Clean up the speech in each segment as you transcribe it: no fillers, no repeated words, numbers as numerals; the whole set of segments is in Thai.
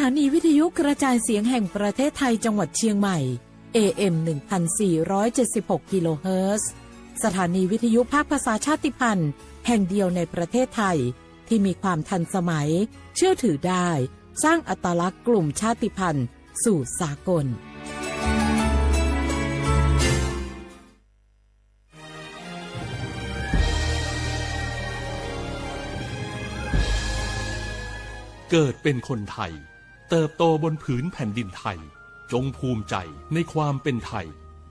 านีวิทยุกระจายเสียงแห่งประเทศไทยจังหวัดเชียงใหม่ AM 1476 กิโลเฮิรตซ์สถานีวิทยุภาคภาษาชาติพันธุ์แห่งเดียวในประเทศไทยที่มีความทันสมัยเชื่อถือได้สร้างอัตลักษณ์กลุ่มชาติพันธุ์สู่สากลเกิดเป็นคนไทยเติบโตบนผืนแผ่นดินไทยจงภูมิใจในความเป็นไทย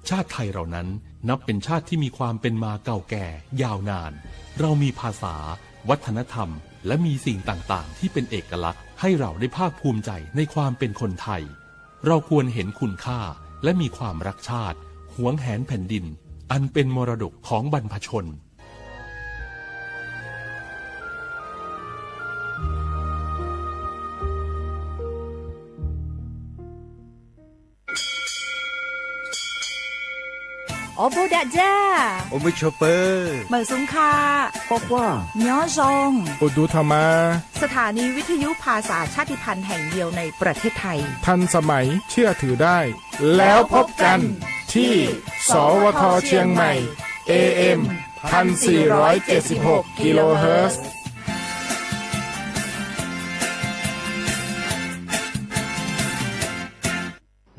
ชาติไทยเรานั้นนับเป็นชาติที่มีความเป็นมาเก่าแก่ยาวนานเรามีภาษาวัฒนธรรมและมีสิ่งต่างๆที่เป็นเอกลักษณ์ให้เราได้ภาคภูมิใจในความเป็นคนไทยเราควรเห็นคุณค่าและมีความรักชาติหวงแหนแผ่นดินอันเป็นมรดกของบรรพชนโอโบดะจ้าโอมิชเปอร์เหมอซุงคาบอกว่าย้อซงโอดูธรรมาสถานีวิทยุภาษาชาติพันธุ์แห่งเดียวในประเทศไทยทันสมัยเชื่อถือได้แล้วพบกันที่สวทเชียงใหม่ AM 1476 กิโลเฮิรตซ์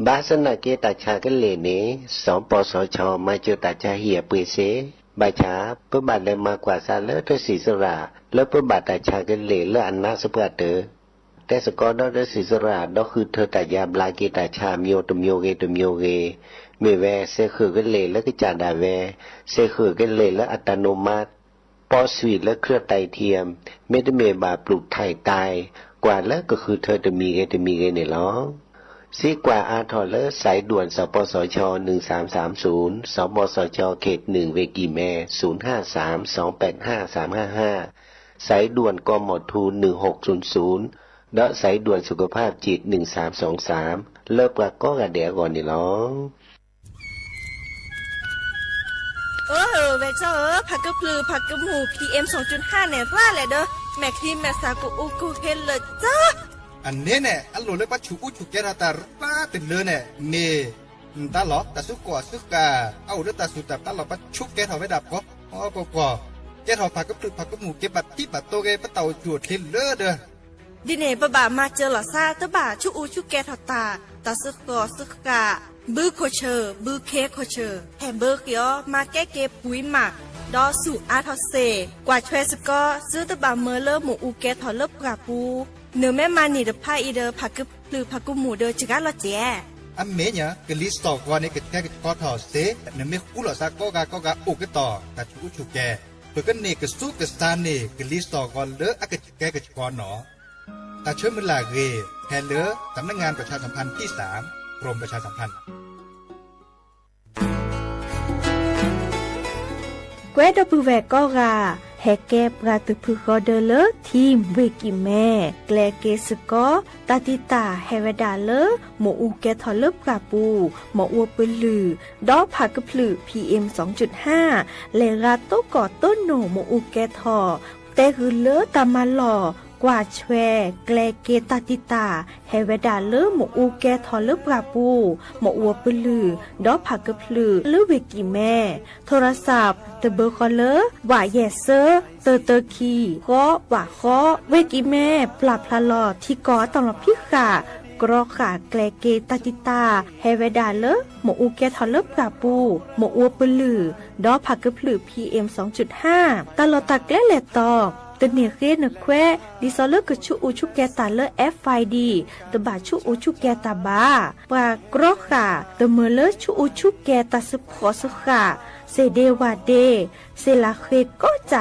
บาสนาเกตาชากันเลเนสองปสชมาเจอตาชาเหียปุยเสบาชาเพื่อบาดเลยมากว่าซาเลอทศีสระแล้วเพื่อบาดตาชากันเลและอันนาสเปเตอแต่สกอดอศีสระดอกคือเธอตายาบลาเกตาชามิโอตมโยเกตมโยเกเมแวเซคือกันเลและกิจาดาแวเซคือกันเลและอัตโนมัติปอสวีทและเครือไตเทียมเมตเมบาปลูกไทยตายกว่าแล้วก็คือเธอจะมีเกเนี่ยหรอซีกว่าอาทอเลอร์สายด่วนสปสช1330สปสชเขต1เวกีแม0532855355สายด่วนกมทู1600และสายด่วนสุขภาพจิต1323เลิกปากก็กระเดียก่อนนี่น้องเวเจ้าผักกะพลือผักกะหมู PM 2.5เนี่ยว่าแหละเด้อแม่ครีมแม่สากูอูกูเฮลเลยจ้าอันนี้เนี่ยอันหลุดเลยปัจจุบันฉุกเฉินตาป้าติดเลยเนี่ยเมตาหลอตาสุกว่าสุกาเอาเรื่องตาสุดแต่ตาหลอปัจจุแกถอไม่ดับก็อ๋อก็แกถอผักกับผักกับหมูเก็บบัตรที่บัตรโตแกปะเต่าจวดเห็นเลยเด้อดิเน่บะบามาเจอหล่อซาตะบ่าชุอูชุแกถอตาสุกว่าสุกาบือโคเชอร์บือเคโคเชอร์แฮมเบอร์เกียวมาแก้เก็บปุ๋ยหมักดอสู่อาทอเซกว่าช่วยสกอซื้อตะบ่าเมอเลอร์หมูอูแกถอเลิบกราปูเนื้อแม่มานี่เดพายอีเดอผักกึบหรือผักกุหมูเดอจิกาลอเจอันเมียเนี่ยกลิสต์ก่อนนี่ก็แค่ก็ถอดเสเนื้อไม่คู่หล่อซักก็อุกต่อแต่ชุกแกตัวกันนี่ก็สู้กับสานนี่กลิสต์ก่อนเลอะอักแกก็ก่อนหนอแต่เชื่อมันหลากเกแทนเลอะสำนักงานประชาสัมพันธ์ที่3กรมประชาสัมพันธ์เกวดปูแวก็กาแฮเก็บราตุพึกอเดเลทีมเวกิแม่แกลเกสกอตาติตาเฮเวดาเลหมอูแกทอลเลบกาปูหมออัวปลือดอผักกะพลือ PM 2.5 เลราโตกอต้นโหนหมอูแกทอแต่คือเลตามาหล่อกว่าแชแกลเกตาติตาเฮเวดาเลหมอูแกทอลเลบกาปูหมออัวปลือดอผักกะพลือเลเวกิแม่โทรศัพท์เตเบอร์คอลเลอร์ว่าแยเซอร์เตอคีก็ว่าข้อเวกิแม่ปรับพลาลอที่กอตลอดพิขากรอขาแกลเกตาติตาเฮเวดาเลหมอูแกทอลเลบกาปูหมออัวปลือดอผักกะพลือ PM 2.5 ตลอดตะแกลเลตอตเนเกนแควดิซอเลกชูอูชุแกตาเล FID ตบาชูอูชุแกตาบาปากรอขาตเมเลชูอูชุแกตาสุขอสุขาเซเดวาเดเซลาเคก็จ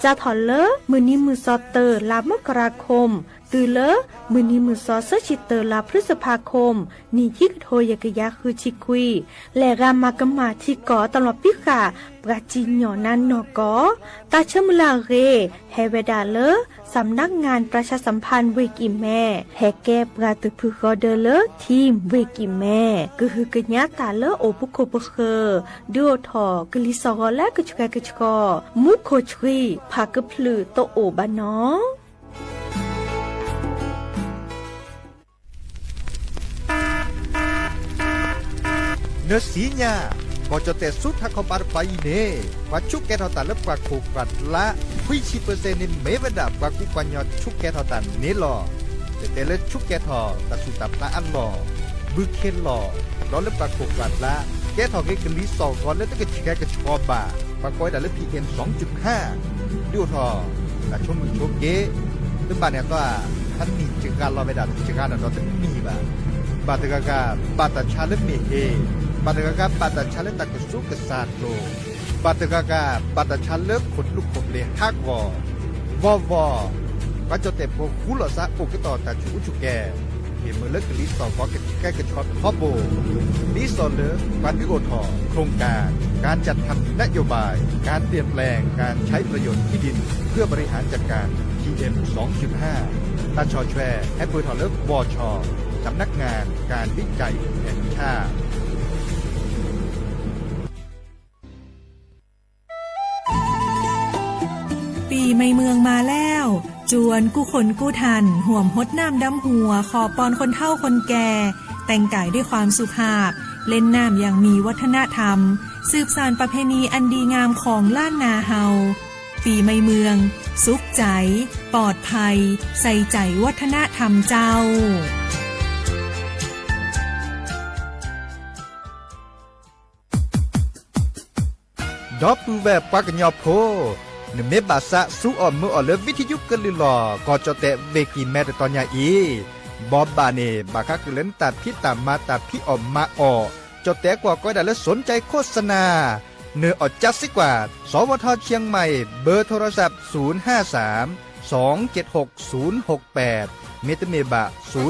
ะถอนเลมือนี้มือซอเตอร์ลามกราคมตือเลมือนี้มือซอเซชิเตอร์ลาพฤษภาคมนี่ที่โทยกยาคือชิคุยและรามากมาที่กอตลอดพิกาปราจิญญอนันนกอตาเชมลาเรเฮเวดาเลสำนักงานประชาสัมพันธ์เวกิแม่แฮแกปราตุพึกอเดเลทีมเวกิแม่ก็คือกญาตาเลโอปุโคปเคดูทอกลิซอและกชกมุโคชรีผักกะพลือโตโอบานอ เนื้อสีญาก็จะแต่สุดทักเขาบาดไปเน่ว่าชุกแกทอตันและกว่าโคกัดละคุย10%นี่ไม่เวดากว่ากุปัญญาชุกแกทอตันนี่หรอแต่เลือชุกแกทอตัดสุดตับละอันหล่อบึกเข็นหล่อร้อนและกว่าโคกัดละแกทอเกกลิสองก่อนแล้วก็แกก็ชอบบ่าปากก้อยแต่เลือ PM 2.5ดูทอแต่ชมมือชมเก๋ซึ่งบ้านเนี่ยก็ท่านมีจึงการรอไม่ได้จึงการเราจะมีบ่าบาตกากาบาตชาเลเมเฮบาตกากาบาตชาเลตะกุสุกษาโลบาตกากาบาตชาเลขดลูกขดเลฮักวอก็จะเตะพวกคุลซะปกต่อแต่ชูชุแกเห็นมือเลิกลิสต่อก็แก้กระชอตฮอบโบลิสต่อเลิกการวิโอทอโครงการจัดทำนโยบายการเปลี่ยนแปลงการใช้ประโยชน์ที่ดินเพื่อบริหารจัดการ PM 2.5 ตาชอแชร์ให้เปิดถอเลิกวชสำนักงานการวิจัยแห่งชาติปีใหม่เมืองมาแล้วจวนกู้คนกู้ทันห่วมฮดน้ำดำหัวขอปอนคนเฒ่าคนแก่แต่งกายด้วยความสุภาพเล่นน้ำอย่างมีวัฒนธรรมสืบสานประเพณีอันดีงามของล้านนาเฮาปีใหม่เมืองสุขใจปลอดภัยใส่ใจวัฒนธรรมเจ้าดอปูแบบปากญอโพเนเมบาสะสู้อ่อนมืออ่อนเลวิทยุกันลิลอก็จะแตะเวกีแม่แต่ตอนยาอีบอบบาเนบาคักเล่นตัดพี่ตามมาตัดพี่ออกมาออกจะแตะกว่าก็ได้แล้วสนใจโฆษณาเนื้ออดจัดสิกว่าสวทเชียงใหม่เบอร์โทรศัพท์053 276 068เมตเมบะ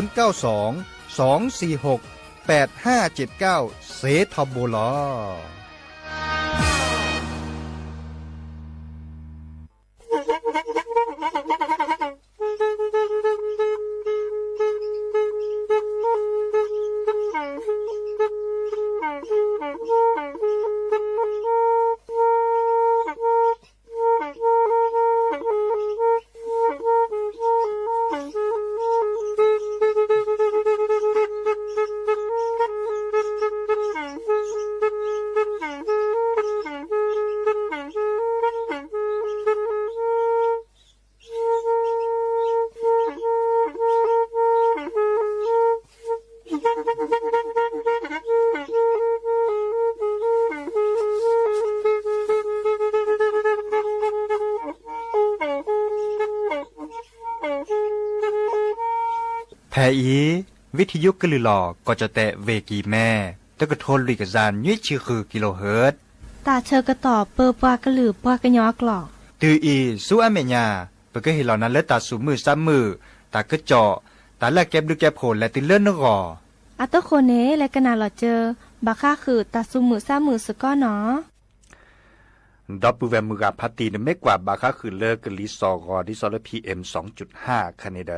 092 246 8579เซทอโบลอแพอีวิทยุกลือหลอก็จะแตะเวกีแม่ตะกะโทนลุยกะจานยี่ชื่อคือกิโลเฮิรตซ์ตาเชอกระต่อเปอปากระหลือปากระยอกหลอกตืออีสู้อเมญาเปก็เห็นเหล่านั้นและตาสูมือซ้ำมือตากระเจาะตาละแก็บลึกแก็บโผล่และติเลื่อนนกออัตโคเนและกะนาหลอเจอบาค่าคือตาซุมือซ้ำมือสก้อเนาะดอปปูแวมือกับพัตตีนไม่กว่าบาค่าคือเลิกกะลิซอกอดิซอล PM 2.5 คะแนน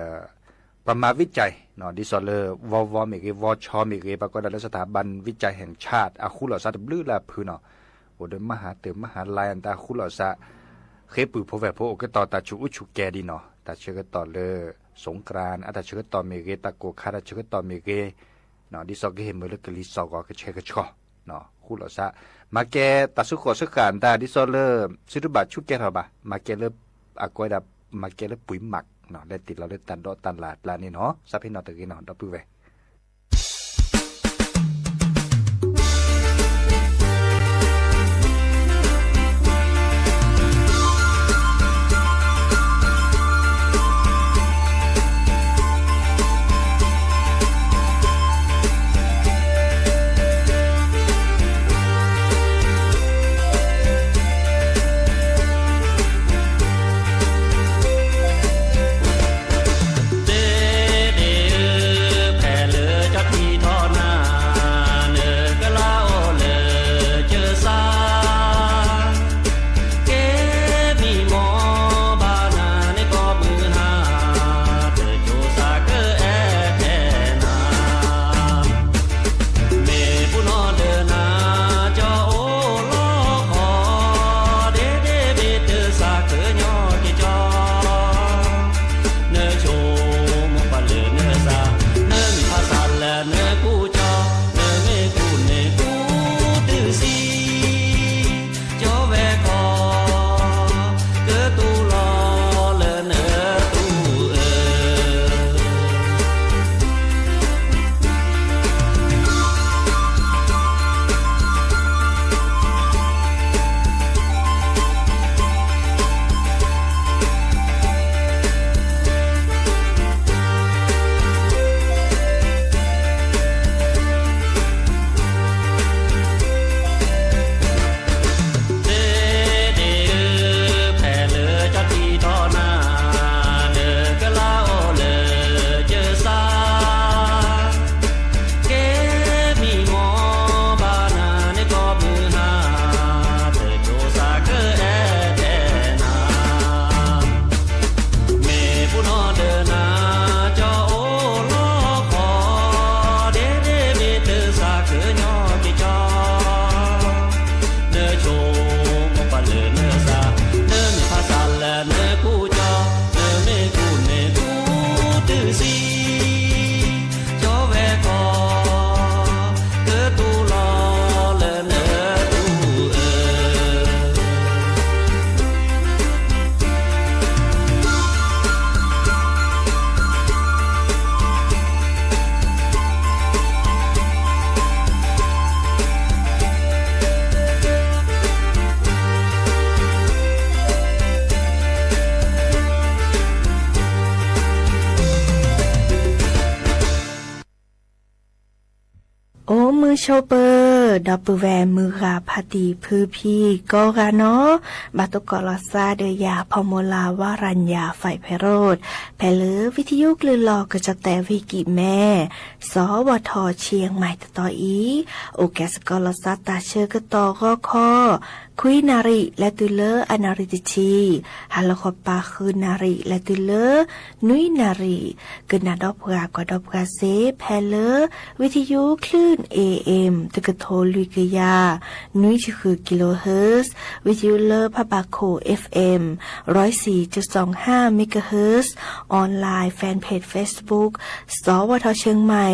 ประมาณวิจัยเนาะดิซอลวเมเกวชเมเกปรากฏในสถาบันวิจัยแห่งชาติอาคุลอซาตบลือลาพื้นเนาะโอเดมหาเติมมหาลายอันตาคุลอซาเคปือพแวพโอก็ต่อตาชูอุชูแกดีเนาะตาเชื่อก็ต่อสงกรานต์อัตเชื่อก็ต่อเมเกตะโกคาตาเชื่อก็ต่อเมเกเนาะดิซอก็เห็นมือเลิกกะลิซอกอก็เชก็ชอเนาะคุลอซามาแกตาสุขสุขานตาดิซอซิรุบะชุแกเฮาบะมาแกอากอยดับมาแกปุ๋ยหมักเนาะได้ติดเราได้ตันดอตันลาดลานี่เนาะซับให้เนาะตะกี้เนาะดอปื้อเว อโชเปอร์ดอปเปอร์แวร์มือราพาตีพือพี่ก็กาเนาะบาตุกอลอซาเดยาพอโมลาวารัญญาไฟไพโรดแพลือวิทยุกลือหลอกกระจะแต่วิกิแม่สวทเชียงใหม่ต่ออีโอแกสกอลอซาตาเชอร์กต่อก็ข้อคุยนาริและตุเลออนาริติชีฮัลโลคอปาคือนาริและตุเลอนุยนาริกนาดอบรากว่าดอบราเซแพเลอวิทยุคลื่น AM ตะกะโทลุยกยานุยคือกิโลเฮิรตซ์วิทยุเลอพะบาโค FM 104.25 เมกะเฮิรตซ์ออนไลน์แฟนเพจ Facebook สวทเชียงใหม่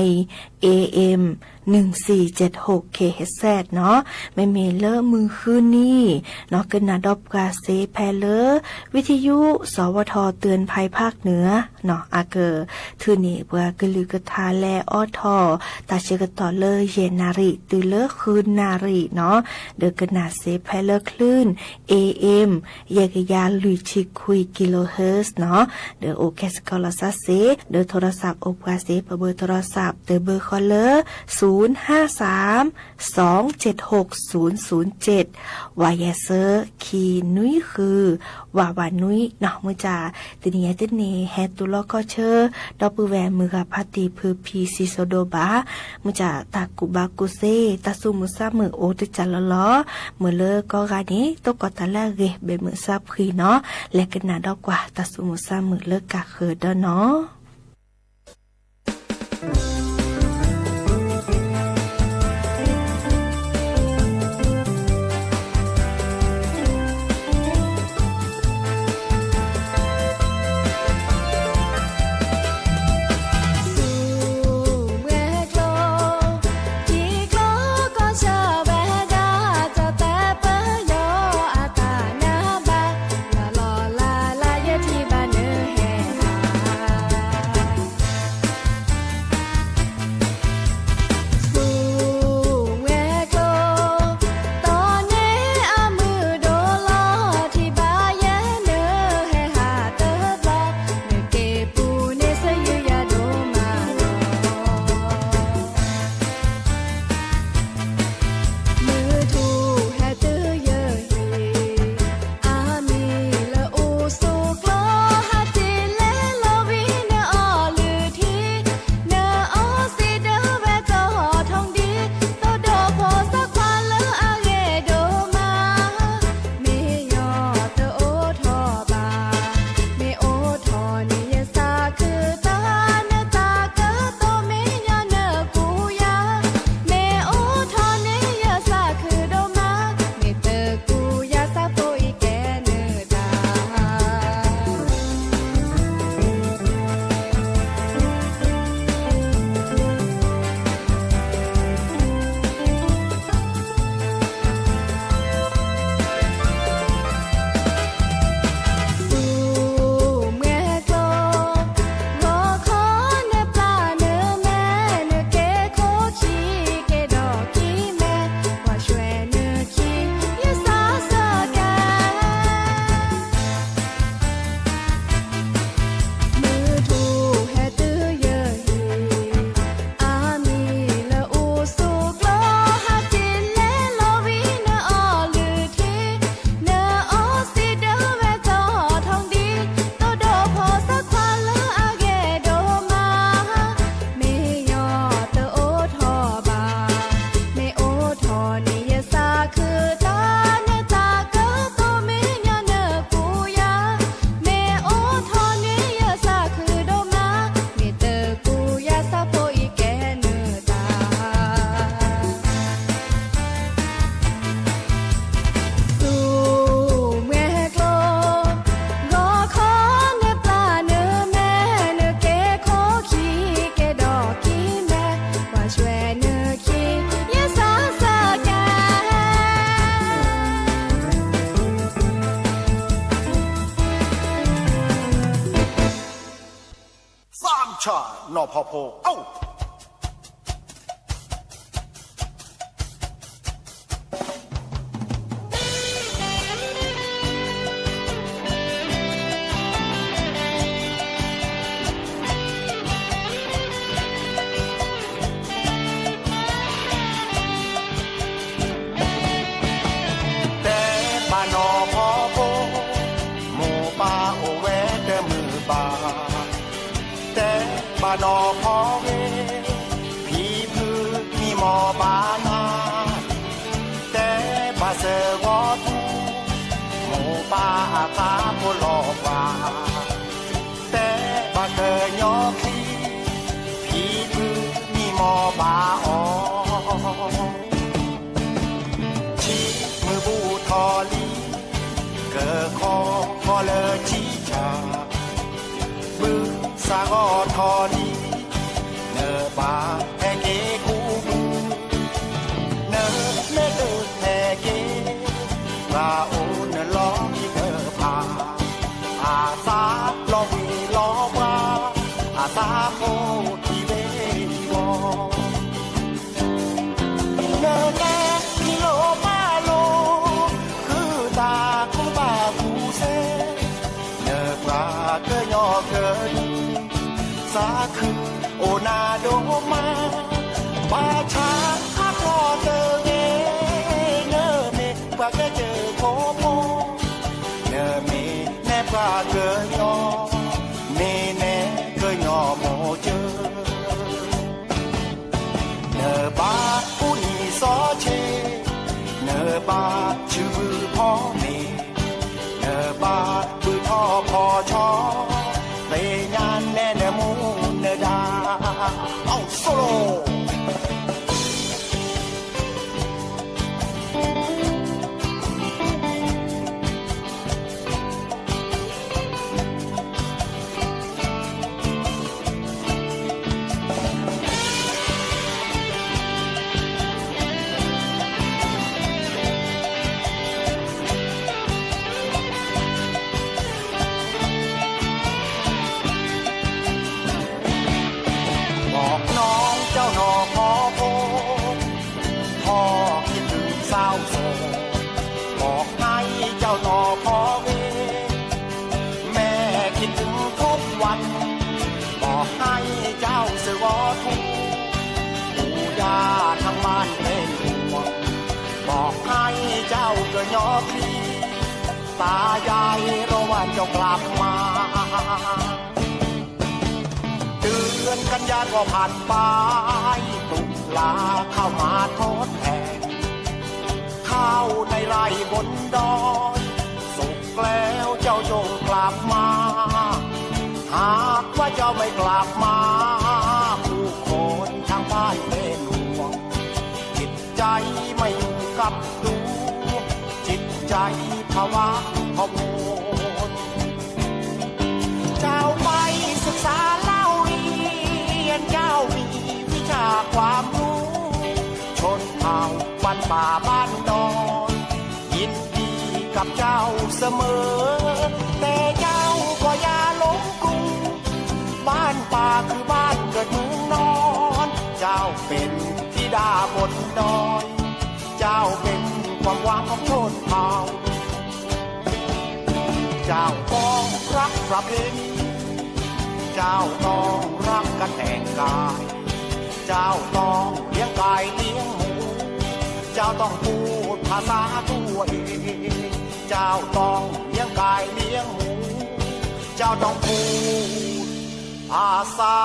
AM 1476 KHZ เนาะไม่เมเลอมือคืนนี้เนาะกนาดอบกาเซแพเลอวิทยุสวทเตือนภัยภาคเหนือเนาะอาเกอทือนี่เบกลือกทาแลออทอตาเชกต่อเลเยนาริตือเลคืนนาริเนาะเดกนาเซแพเลคลื่น AM เยกยาลุยชิคุยกิโลเฮิรตซ์เนาะเดโอเคสกอลาซาเซเดโทรศัพท์โอกาเซเบอร์โทรศัพท์เดเบอร์คอลเลอร์053-276-007วายเซอร์คีนุยคือวาวานุยเนาะมือจ่าตินียตินีแฮตุลก็เชอดอปือแวมือกับพาติพือพีซิโซโดบามือจ่าตากุบากุเซตาซุมุซามือโอติจัลลอมือเลอก็กานี้ตกตะละเกเบมือซาพรีเนาะและกันนาดอกกว่าตาซุมุซามือเลกะเคอดเนาะนอพอโพเอ้า นอพอเวผีพือมีหมอบานาแต่บาเซวอทูหมูป่าตาโพลอกว่าแต่บาเกยอคีผีพือมีหมอบาออชีมือบูทอลีเกอคอเลชีชาบือสางอทอลีเนอบาแฮเกกูบูเนเมเดแฮเกบาโอนลอมีเกอพาอาซาลอวีลอวาอาซาโคทีเววอเนแกกิโลมาโลคือตาคุบาคูเซเนปลาเกยอเกินสาคือโอนาโดมาบาชาฮักพอเตเวเนเมปาเกเจอโคโมเนเมแนปลาเกยอเมเนเกยอโมเจอเนบาอุนีซอเชเนบาชื่อพ่อเมเนบาบือพ่อพอชอเตยานแน่เนมูเนดาเอาโซโลบอกน้องเจ้าหนอพอโพพ่อคิดถึงเศร้าโศกบอกให้เจ้าหนอพอเวแม่คิดถึงทุกวันบอกให้เจ้าเสือวอทูปู่ย่าทั้งบ้านเป็นห่วงบอกให้เจ้าเกิดยอคลีตายายรอวันเจ้ากลับมาเดือนกันยาก็ผ่านไปตุลาเข้ามาทดแทนข้าวในไร่บนดอยสุกแล้วเจ้าจงกลับมาหากว่าเจ้าไม่กลับมาผู้คนทางบ้านเป็นห่วงจิตใจไม่อยู่กับดูจิตใจภาวะพะวงเจ้าไปศึกษาเล่าเรียนเจ้ามีวิชาความรู้ชนเผ่าบ้านป่าบ้านดอยยินดีกับเจ้าเสมอแต่เจ้าก็อย่าหลงกรุงบ้านป่าคือบ้านเกิดเมืองนอนเจ้าเป็นธิดาบนดอยเจ้าเป็นความหวังของชนเผ่าเจ้าต้องรักประเพณีเจ้าต้องรักกันแต่งกายเจ้าต้องเลี้ยงไก่เลี้ยงหมูเจ้าต้องพูดภาษาตัวเองเจ้าต้องเลี้ยงไก่เลี้ยงหมูเจ้าต้องพูดภาษา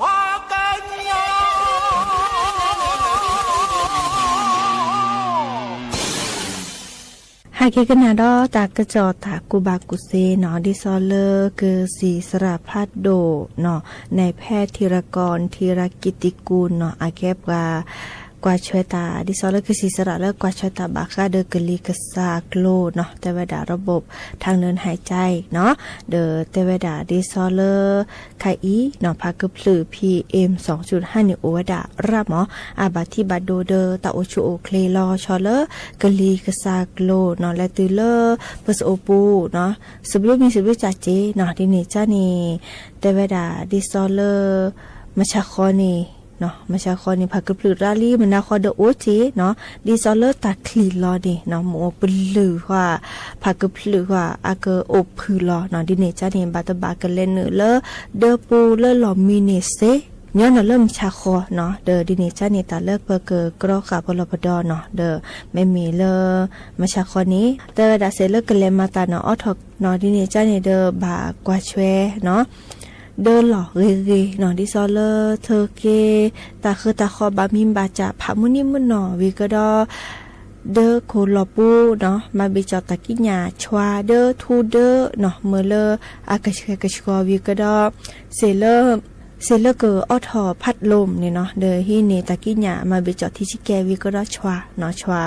พากันยาหากกันนาดอตากระจอตากูบากุเซเนาะดิซอเลอร์คือสีสระพัดโดเนาะในแพทย์ธีรกรธีรกิติกูลเนาะอาแกบกว่าช่วยตาดิซอเลอร์คือสีสระเลิกกว่าช่วยตาบาคาเดอกลีกซาโกลเนาะแต่เวลาระบบทางเดินหายใจเนาะเดอแต่เวลาดิซอเลอร์ไคอีเนาะพากึพลือ PM 2.5 นิโอวดารับหมออาบาที่บาโดเดอตาโอชูโอเคลลอชอเลอร์กลีกซาโกลเนาะและตือเลอร์เปสโอปูเนาะsebelumจ่าเจเนาะดิเนจานี่แต่เวลาดิซอเลอร์มาชาคอนี่เนาะมาชาคอนี่พากึพลือราลีมันนาคอเดอโอเจเนาะดิซอเลอร์ตัดคลีลอดิเนาะหมูปลือว่าพากึพลือว่าอาเกอโอพือลอเนาะดิเนจานี่บาตบากันเลนเนอเลเดอปูเลลอมิเนเซย้อนเริ่มชาคอเนาะเดอดิเนจานี่ตาเลิกเปเกอกรอขาพลปดอเนาะเดอไม่มีเลมาชาคอนี้เดอดาเซเลกเลมาตาเนาะออทอกเนาะดิเนจานี่เดอบากว่าช่วยเนาะ เดินหล่อเรๆเนาะดิซอเลอร์เธอเกตาคือตาคอบามิมบาจะพามุนิมุนเนาะวิกดอเดอโคลอปูเนาะมาบิจอตะกิญาชวาเดอทูเดอเนาะเมเลออากาชกชกอวิกดอเซเลอร์เกอออทอพัดลมเนี่ยเนาะเดอฮีเนตะกิญามาบิจอที่ชิแกวิกดอชวาเนาะชวา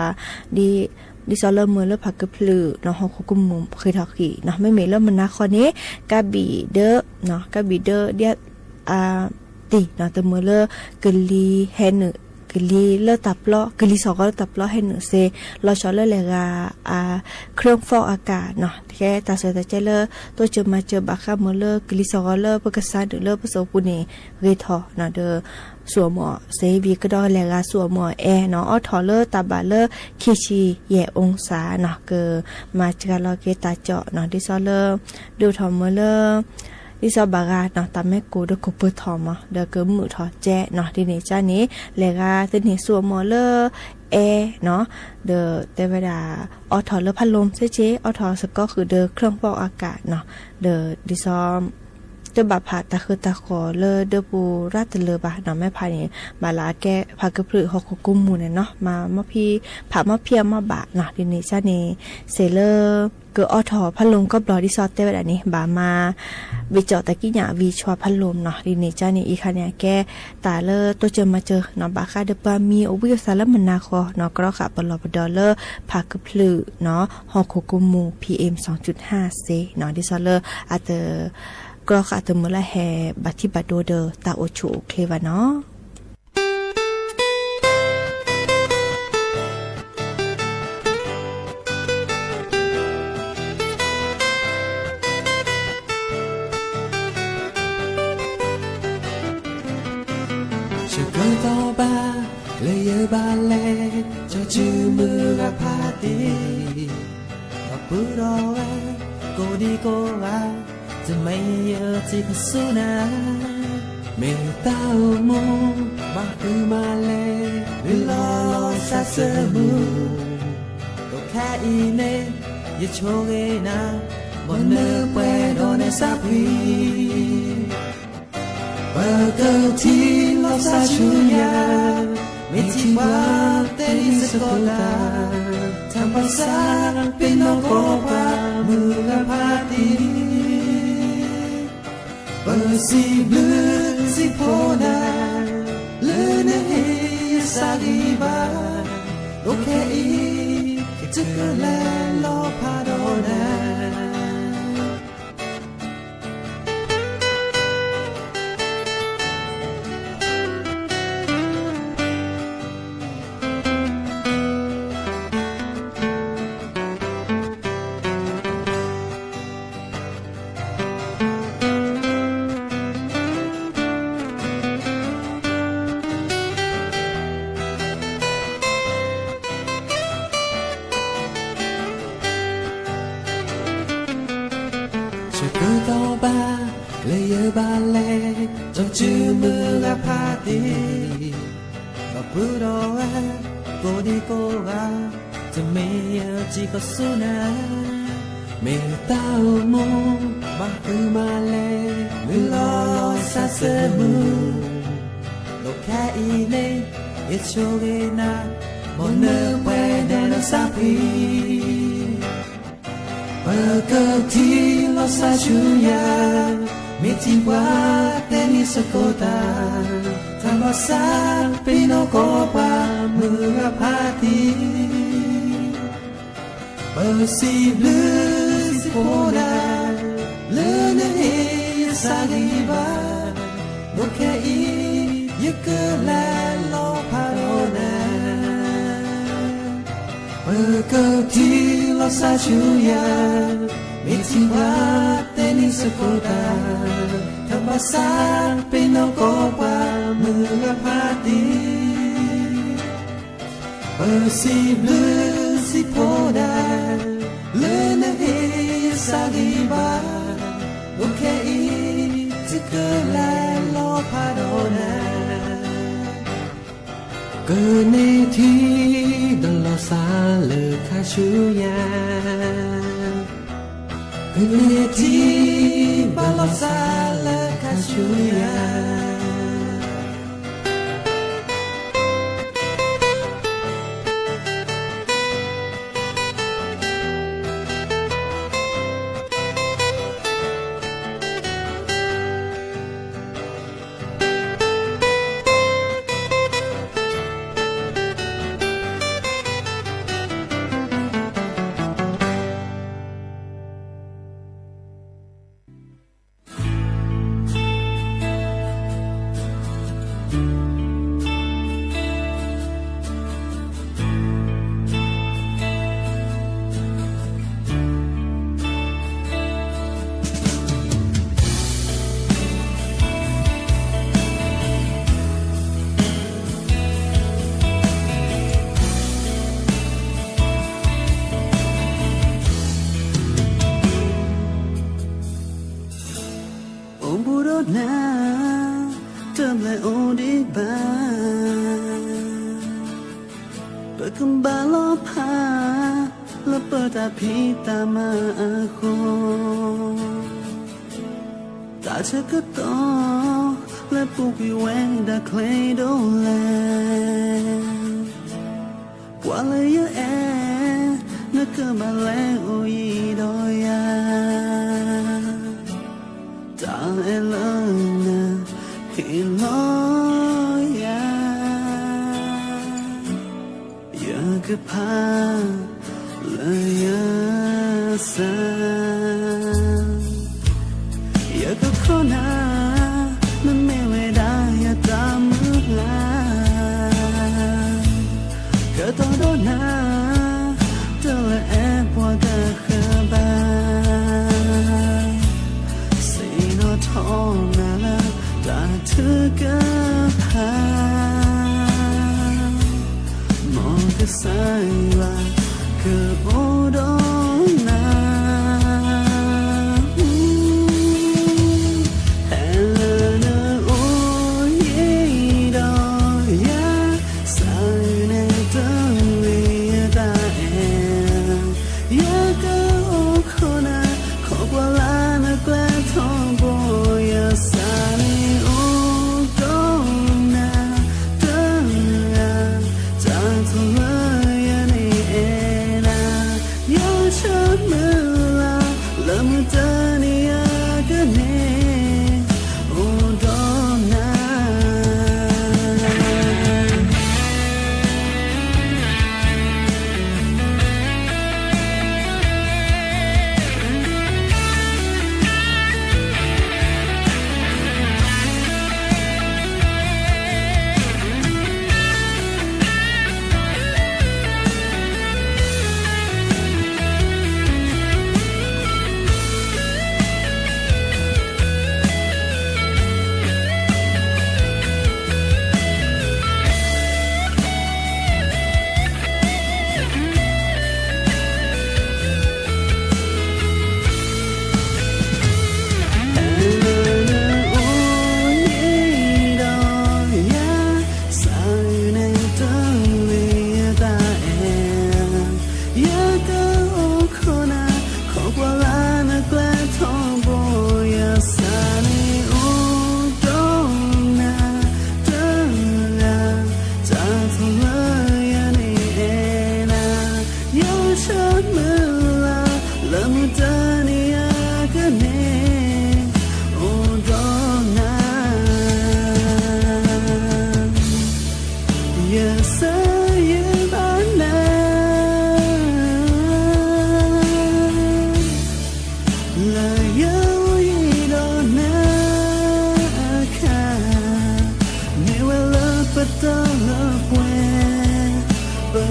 ดิซอเลอร์เมเลอผักกะพลือเนาะฮอคุกุมมุมเคยทอกีเนาะไม่เมเลอร์มันนะคอนี้กะบีเดอเนาะกะบีเดอเดียติเนาะตะเมเลอร์กะลีแฮนกะลีเลอตับล้อกะลีสอก็ตับล้อให้หนึ่งเซลอชอเลอร์เลกาเครื่องฟอกอากาศเนาะแค่ตาเสตาเจเลอตัวเจอมาเจอบาคาเมเลอร์กะลีสอก็เลอร์ปกษาเดอเลอร์ผสมปุเนเรทอเนาะเดอสัวหมอเซวีก็ดอแลกาสัวหมอแอเนาะออทอเลอร์ตาบาเลอร์คิชีแย่องศาเนาะเกอมาจกาลอเกตาเจาะเนาะดิซอเลอร์ดูทอมเมเลอร์ดิซอบาราเนาะตาแม่กูเดกเปิดทอมเดอเกอมือทอแจเนาะทีนี้จ้านี้แลกาตึนี่สัวหมอเลอร์แอเนาะเดอเตเวดาออทอเลอร์พัดลมเจออทอสก็คือเดอเครื่องฟอกอากาศเนาะเดอดิซอมเดบาผาตาคือตาขอเลอเดปูราตเลอบาเนาะแม่พานี่บาลาแกพากระพรึฮอกกุมมูเนี่ยเนาะมาพี่ผามาเพียมาบะเนาะทีนี้จ้านี้เซเลอร์เกออทอพัดลมก็บลอดิซอเตแบบนี้บามาวิจอตะกี้หยาวีชวพัดลมเนาะทีนี้จ้านี้อีคันเนี่ยแกตาเลอตัวเจอมาเจอเนาะบาคาเดปามีโอวิสารมันนาคอเนาะกรอค่ะปลอปดอเลอร์ผากระพรึเนาะฮอกกุมมู PM 2.5 เซเนาะดิซอเลอร์อาเตกรอค่ะตมละแฮบัติบัดโดเดตาโอชูเคลวาเนาะจะเกิดต่อบ้าเลยเยอะบาเลจะจือมือกับพาตีกับปุโรเอโกดีโกอาจะไม่เยอะที่ขสุนาเมตาอุโมบาคือมาเลยหรือลอซาเซมูก็แค่อีเนยโชเกนาบนเนื้อเปโดนซาพีเปิดเกิดที่ลอซาชูยาไม่ที่ว่าเตนิสโกตาทำภาษาเป็นนกโกปามือกับพาตีsi bleu si pona le ne saliba okay to la lo padonaจะเกิดต่อบ้าเลยเยอะบาเลจนจือมือกับพาตีกับปุโรเอโกดีโกอาจะไม่เยอะจีก็สุนาเมตาอุโมบาคือมาเลหรือลอซาเซมูโลแค่อีเนยโชเกนาบนเนื้อเปเดนซาพีเปิดเกิดที่ลอซาชูยาไม่ที่ว่าเตนิสโกตาทำภาษาเป็นนกโกปามือกับพาตีเปิดสีบลูสิโพนาเลนเฮสาลีบาโนแค่อียึกเกลาโลพาโรนาเปิดเกิดที่ลอซาชูยาไม่ที่ว่าเตนิสโกตาทำภาษาเป็นนกโกปามือกับพาตีเปิดสีบลูสิโพนาเลนเฮสาลีบาโอเคจะเกิดแล้วโลพาโดนาเกิดในที่ดลอซาเลคาชูยาเกิดในที่บาลอซาเลคา 주야 나 땀에 오디바 berkembang lepas pita aku tak ceketok lepas kiweng dah kledolan wala ya nak kembali ui doya tak elana hiloya ya kepa leyasan ya kekona memeweda ya tamulan ketodona tele pada khabar sino thona ta thukapa mo kesaiwa ke odona helena oye do ya saine tumi da ya ka okona kokwala na kwa thombo ya sani odona tanga tantula ya ni ena ya chamela lamutani ya gane odona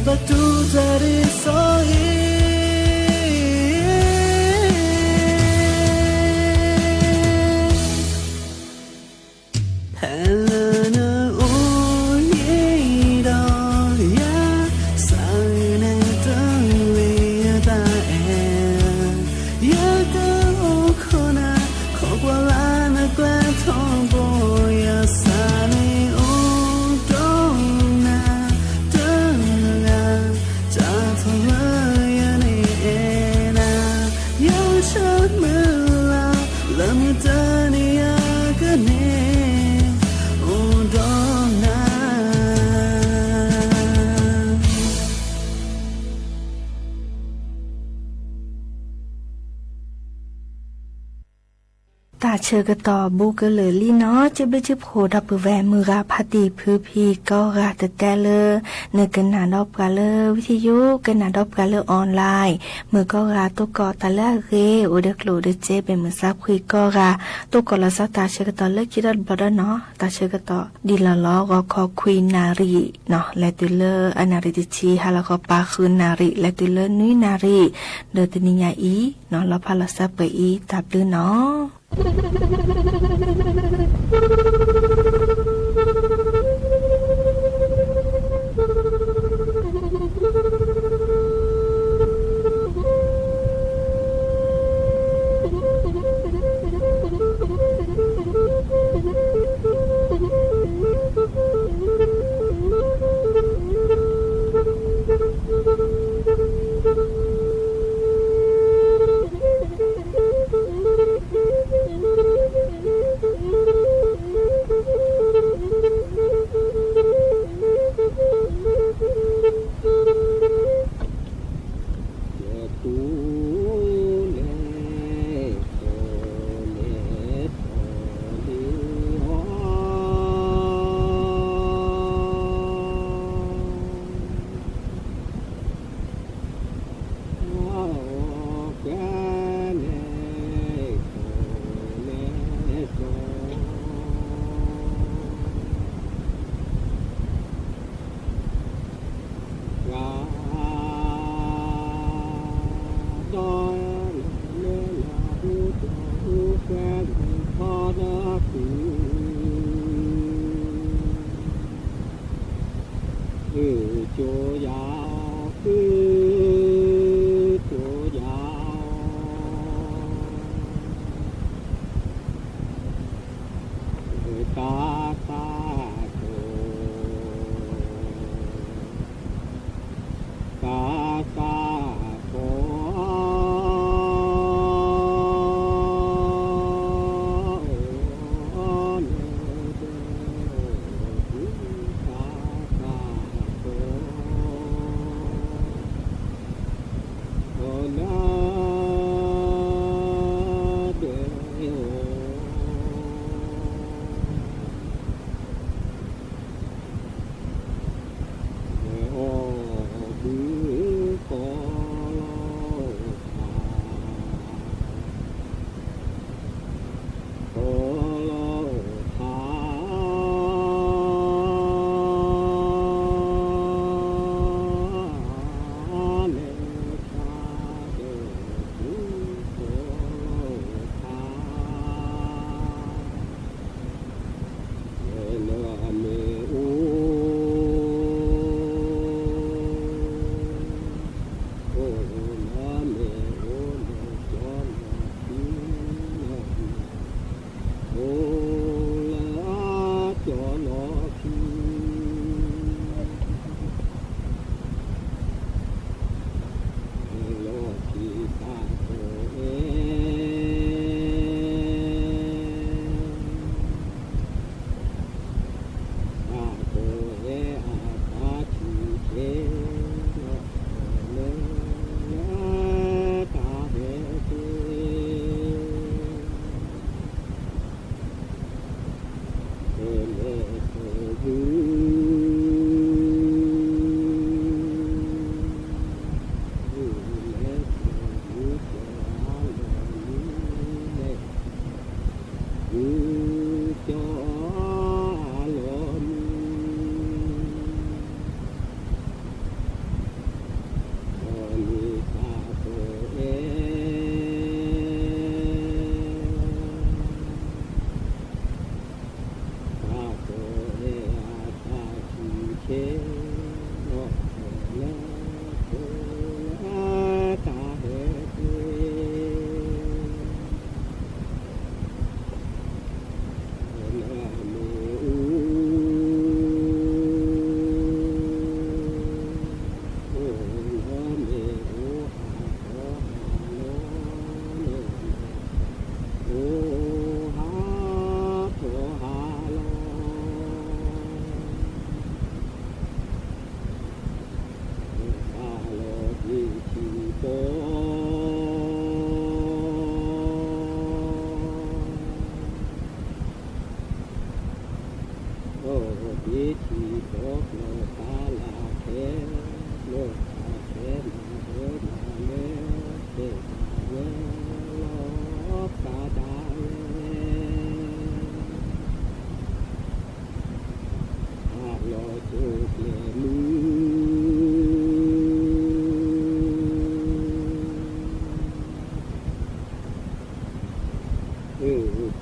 batu dari soi ตาเชอกต่อบุกเลยลีเนาะจะไปจะโผดับเปแวมือราพาตีพื้พีก็ราแต่เลยเนกันนาดอบกาเลวิทยุกันนาดอบกาเลออนไลน์มือก็ราตัวกอตาละเรโอเดกโลเดเจเป็นมือซับคุยก็ราตัวกอละซาตาเชกต่อเลิกคิดบดเนาะตาเชกต่อดีละล้อก็ขอคุยนารีเนาะและตุเลอนาริติชีฮาละก็ปาคืนนารีและตุเลนุยนารีเดตินิยาอีเนาะละพาละซับไปอีตับดื้อเนาะ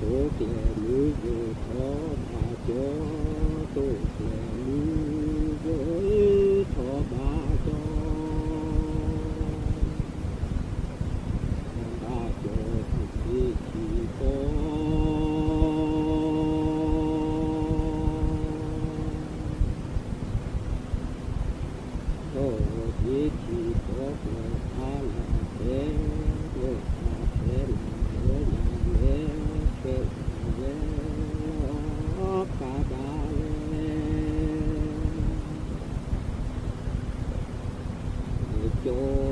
tổ kẻ nữ vô thọ bà cho tổ kẻ nữ vô thọ bà cho bà cho thì chỉ có thì có là thế rồi thế là thế thế cả ba cho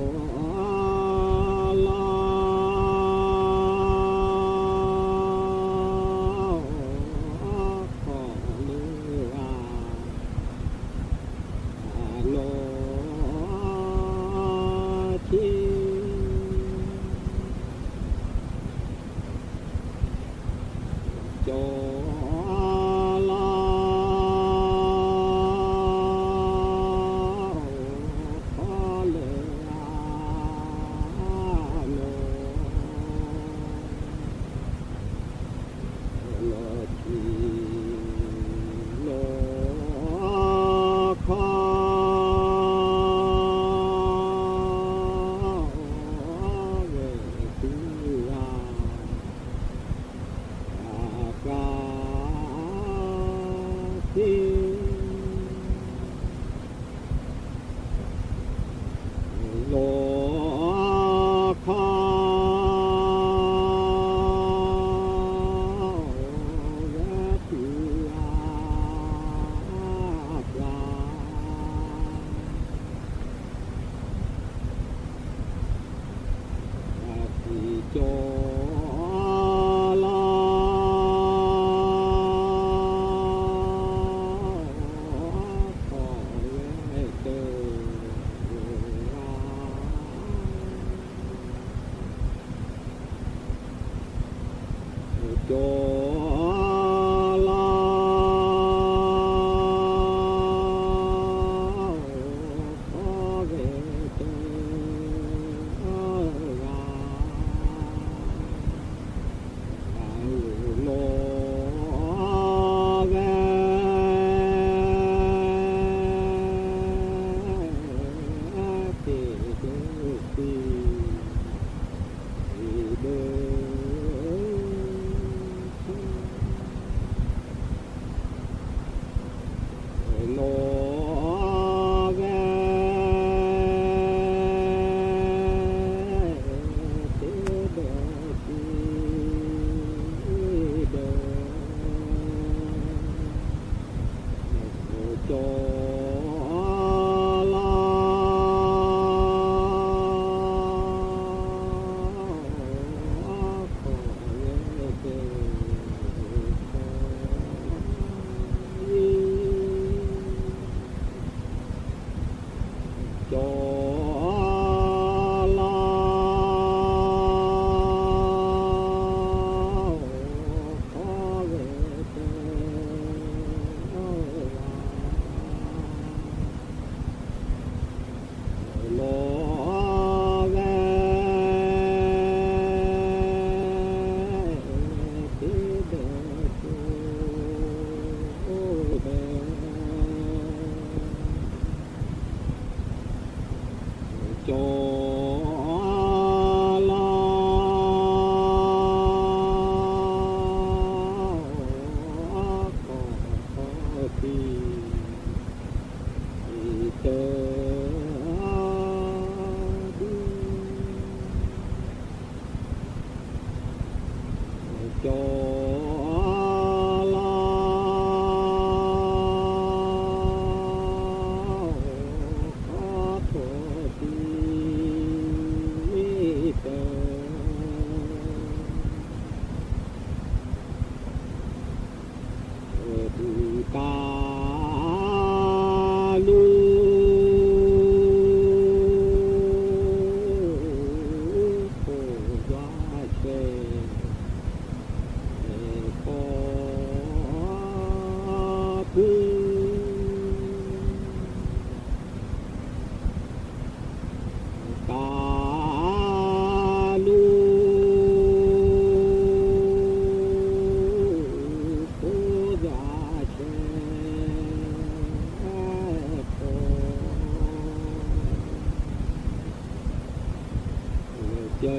จอ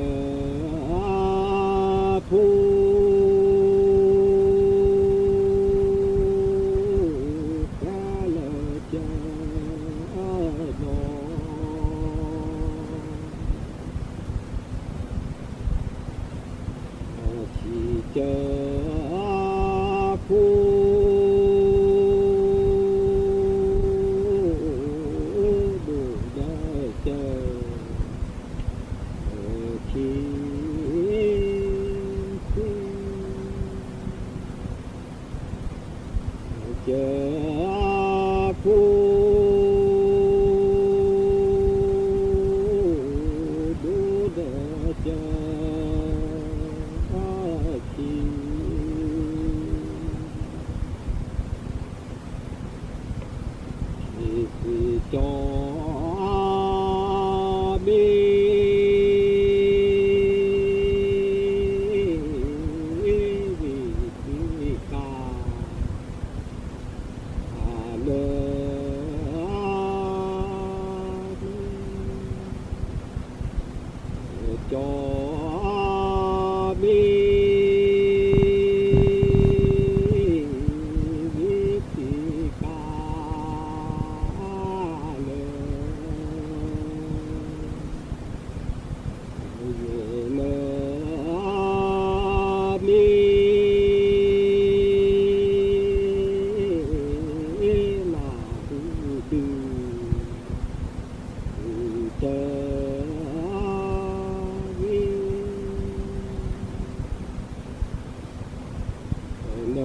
ผู้พระละเจอนอที่เจอผู้ดูได้เจอที่เจอผู้ดูได้เจอที่จอมีวิธีการเลิศจอมีวิธีการเลิศมีลาดูดูเจอวิเน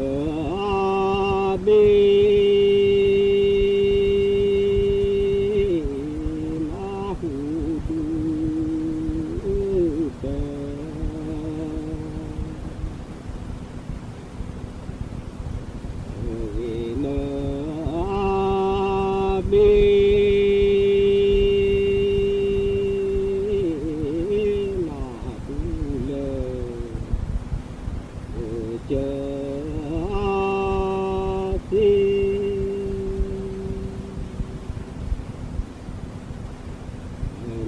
มีลาหูดูเจอเนมีลาดูเลยเจอที่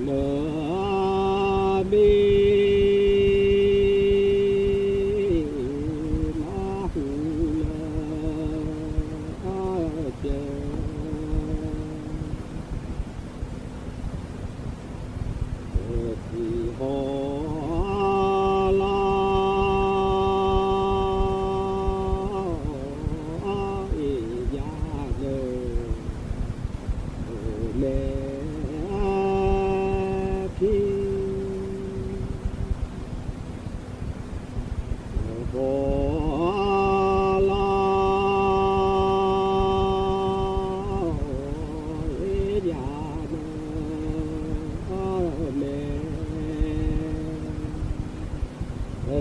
เนมีลาหูเลยเจอที่หอลาอยาเลยแม่พี่หอลาอยาแม่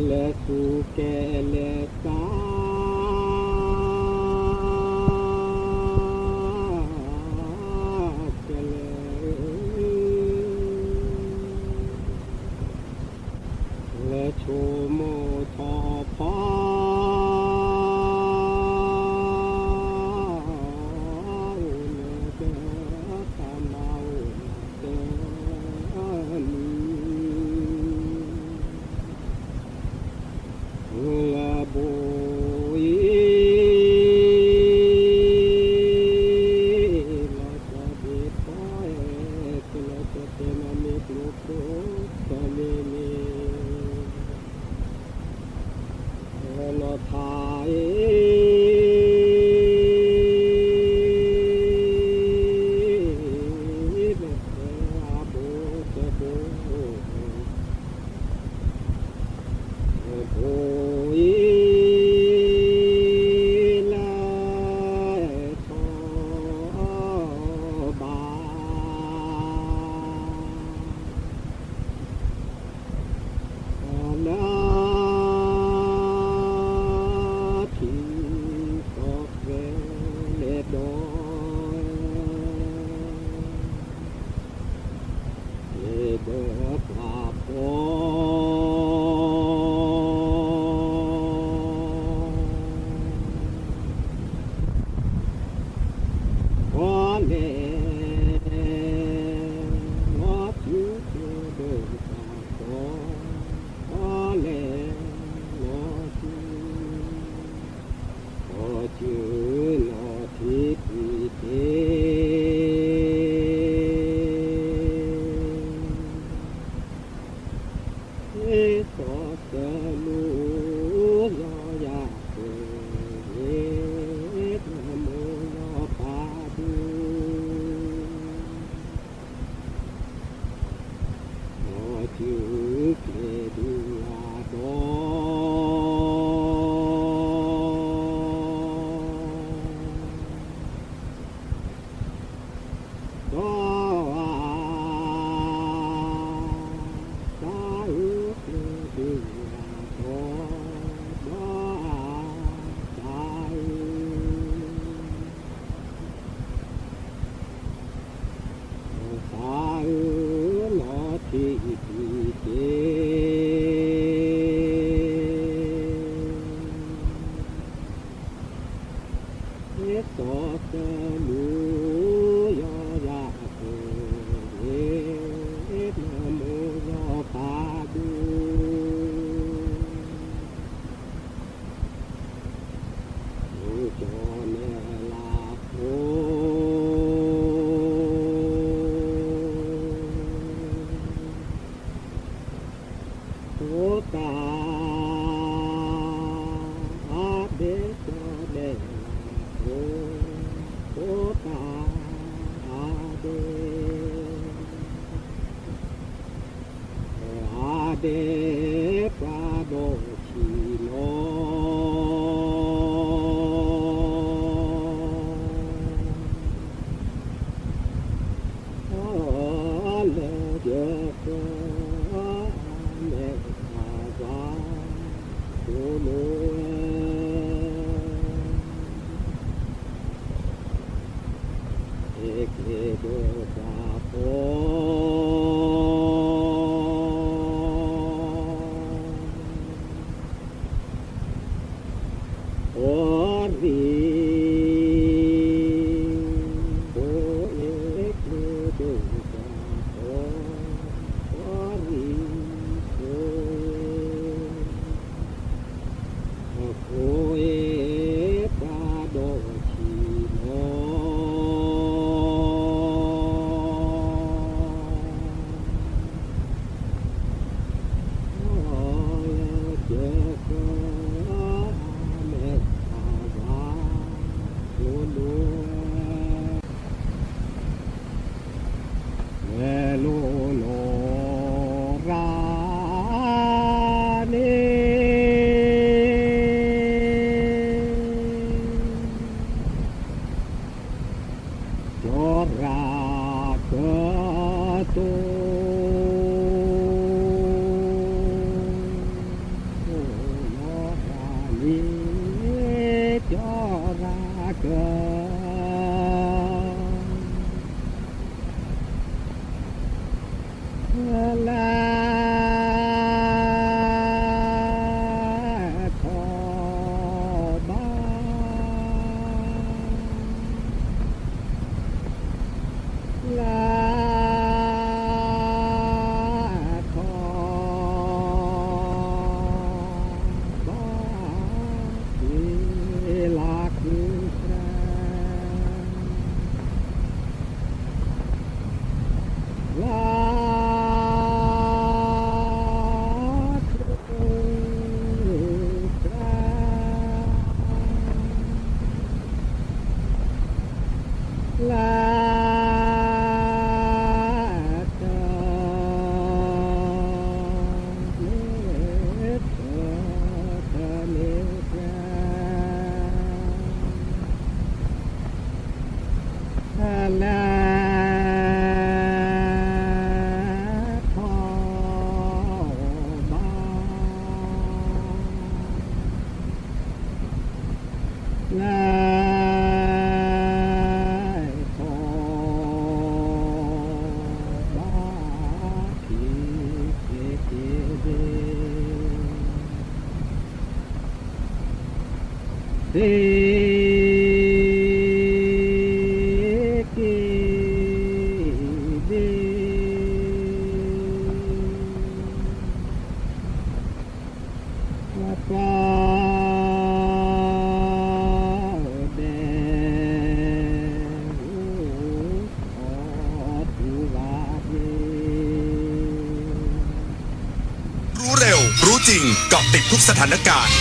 และสู่แก่และตายและโชโมทอพาตาเนาเดินละบุยละจะเด็ดไปละจะเป็นอเมริกโลกตะเลเมละทายแบบโบจะโบโอ้ยละทอบาละที่ตอกเวเลดอยเดอปราบโอWhat you do, รู้แร จริงเกาะติดทุกสถานการณ์